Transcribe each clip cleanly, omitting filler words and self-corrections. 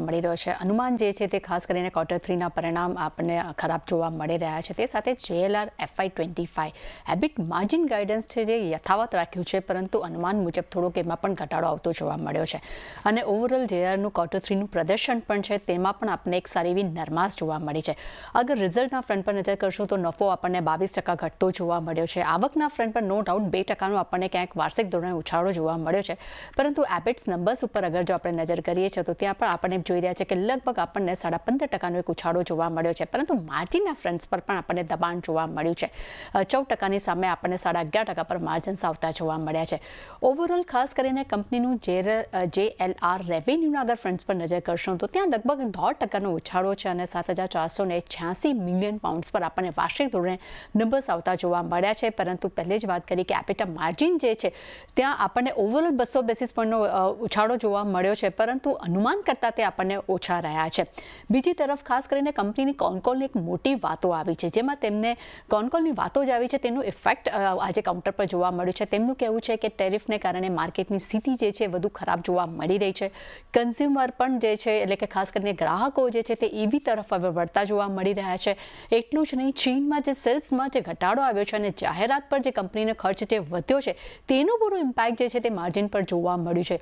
મળી રહ્યો છે. અનુમાન જે છે તે ખાસ કરીને Q3ના પરિણામ આપણને ખરાબ જોવા મળી રહ્યા છે. તે સાથે JLR FY25 EBIT margin guidance છે જે યથાવત રાખ્યું છે, પરંતુ અનુમાન મુજબ થોડોક એમાં પણ ઘટાડો આવતો જોવા મળ્યો છે. અને ઓવરઓલ JLRનું Q3નું પ્રદર્શન પણ છે તેમાં પણ આપણને એક સારી એવી નરમાશ જોવા મળી છે. અગર રિઝલ્ટના ફ્રન્ટ પર નજર કરશો તો નફો આપણને 22% ઘટતો જોવા મળ્યો છે. આવકના ફ્રન્ટ પર નો ડાઉટ 2%નો આપણને ક્યાંક વાર્ષિક ધોરણે ઉછાળો જોવા મળ્યો છે, પરંતુ એબિટ્સ નંબર્સ ઉપર અગર જો આપણે નજર કરીએ છીએ તો ત્યાં પણ આપણે જોઈ રહ્યા છે કે લગભગ આપણને 15.5%નો એક ઉછાળો જોવા મળ્યો છે, પરંતુ માર્જિનના ફ્રન્ટ્સ પર પણ આપણને દબાણ જોવા મળ્યું છે. 14%ની સામે આપણને 11.5% પર માર્જિન્સ આવતા જોવા મળ્યા છે. ઓવરઓલ ખાસ કરીને કંપનીનું JLR રેવન્યુના અગર ફ્રન્ટ્સ પર નજર કરશો તો ત્યાં લગભગ 1.5%નો ઉછાળો છે અને 7,486 મિલિયન પાઉન્ડ્સ પર આપણને વાર્ષિક ધોરણે નંબર્સ આવતા જોવા મળ્યા છે. પરંતુ પહેલે જ વાત કરી કે એબિટા માર્જિન જે છે ત્યાં આપણને ઓવરઓલ 200 બેસિસ પોઈન્ટનો ઉછાળો જોવા મળ્યો છે, પરંતુ અનુમાન કરતાં તે આપણને ઓછા રહ્યા છે. બીજી તરફ ખાસ કરીને કંપનીની કોનકોલની એક મોટી વાતો આવી છે, જેમાં તેમને કોનકોલની વાતો જ આવી છે તેનું ઇફેક્ટ આજે કાઉન્ટર પર જોવા મળ્યું છે. તેમનું કહેવું છે કે ટેરિફને કારણે માર્કેટની સ્થિતિ જે છે વધુ ખરાબ જોવા મળી રહી છે. કન્ઝ્યુમર પણ જે છે એટલે કે ખાસ કરીને ગ્રાહકો જે છે તે EV તરફ હવે વળતા જોવા મળી રહ્યા છે. એટલું જ નહીં, ચીનમાં જે સેલ્સમાં જે ઘટાડો આવ્યો છે અને જાહેરાત પર જે કંપનીનો ખર્ચ જે વધ્યો છે તેનું પૂરું ઇમ્પેક્ટ જે છે તે માર્જિન પર જોવા મળ્યું છે.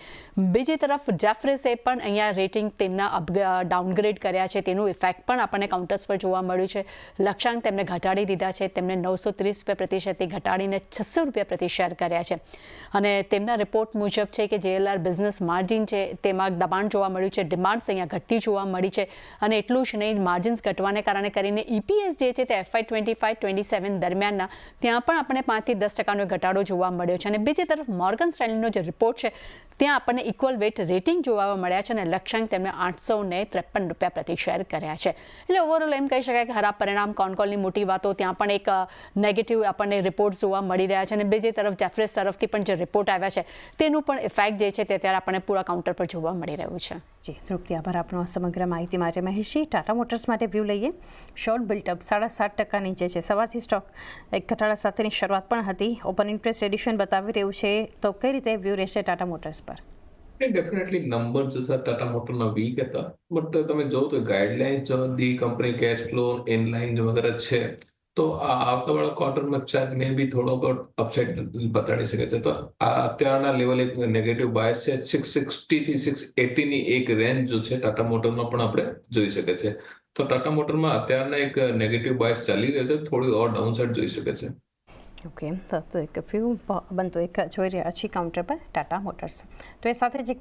બીજી તરફ જેફરીસે પણ અહીંયા રેટિંગ તેમના ડાઉનગ્રેડ કર્યા છે, તેનું ઇફેક્ટ પણ આપણને કાઉન્ટર્સ પર જોવા મળ્યું છે. લક્ષ્યાંક તેમને ઘટાડી દીધા છે, તેમને ₹930 પ્રતિ શેરથી ઘટાડીને ₹600 પ્રતિ શેર કર્યા છે. અને તેમના રિપોર્ટ મુજબ છે કે JLR બિઝનેસ માર્જિન છે તેમાં દબાણ જોવા મળ્યું છે, ડિમાન્ડ્સ અહીંયા ઘટતી જોવા મળી છે. અને એટલું જ નહીં, માર્જિન્સ ઘટવાને કારણે કરીને EPS જે છે તે FY25-27 દરમિયાનના ત્યાં પણ આપણને 5 થી 10%નો ઘટાડો જોવા મળ્યો છે. અને બીજી તરફ મોર્ગન સ્ટેનલીનો જે રિપોર્ટ છે ત્યાં આપણને ઇક્વલ વેટ રેટિંગ જોવા મળ્યા છે અને લક્ષ્યાંક તેમને ₹853 પ્રતિ શેર કર્યા છે. એટલે ઓવરઓલ એમ કહી શકાય કે ખરાબ પરિણામ, કોનકોલની મોટી વાતો, ત્યાં પણ એક નેગેટિવ આપણને રિપોર્ટ જોવા મળી રહ્યા છે. અને બીજી તરફ જેફરીસ તરફથી પણ જે રિપોર્ટ આવ્યા છે તેનું પણ ઇફેક્ટ જે છે તે અત્યારે આપણને પૂરા કાઉન્ટર પર જોવા મળી રહ્યું છે. જી તૃપ્તિ, આભાર આપનો સમગ્ર માહિતી માટે. મહેશજી, ટાટા મોટર્સ માટે વ્યૂ લઈએ. શોર્ટ બિલ્ટઅપ 7.5% નીચે છે. સવારથી સ્ટોક એક ઘટાડા સાથેની શરૂઆત પણ હતી. ઓપન ઇન્ટરેસ્ટ એડિશન બતાવી રહ્યું છે, તો કઈ રીતે વ્યૂ રહેશે ટાટા મોટર્સ પર? ડેફિનેટલી નંબર જો સર ટાટા મોટરના વીક હતા, બટ તમે જો તો ગાઈડલાઇન્સ જો દી કંપની કેશ ફ્લો ઇનલાઇન વગેરે છે, તો આ આવતાવાળા ક્વાર્ટરમાં ચાર્ટ મે બી થોડો અપસાઇડ બતાડી શકે છે. તો આ અત્યારના લેવલ એક નેગેટિવ બાયસ છે. 660 થી 680 ની એક રેન્જ જો છે ટાટા મોટરમાં પણ આપણે જોઈ શકે છે. તો ટાટા મોટરમાં અત્યારના એક નેગેટિવ બાયસ ચાલી રહ્યો છે, થોડી ઓર ડાઉનસાઇડ જોઈ શકે છે. ઓકે, તો એક વ્યૂ બનતો એક જોઈ રહ્યા છીએ કાઉન્ટર પર ટાટા મોટર્સ. તો એ સાથે જ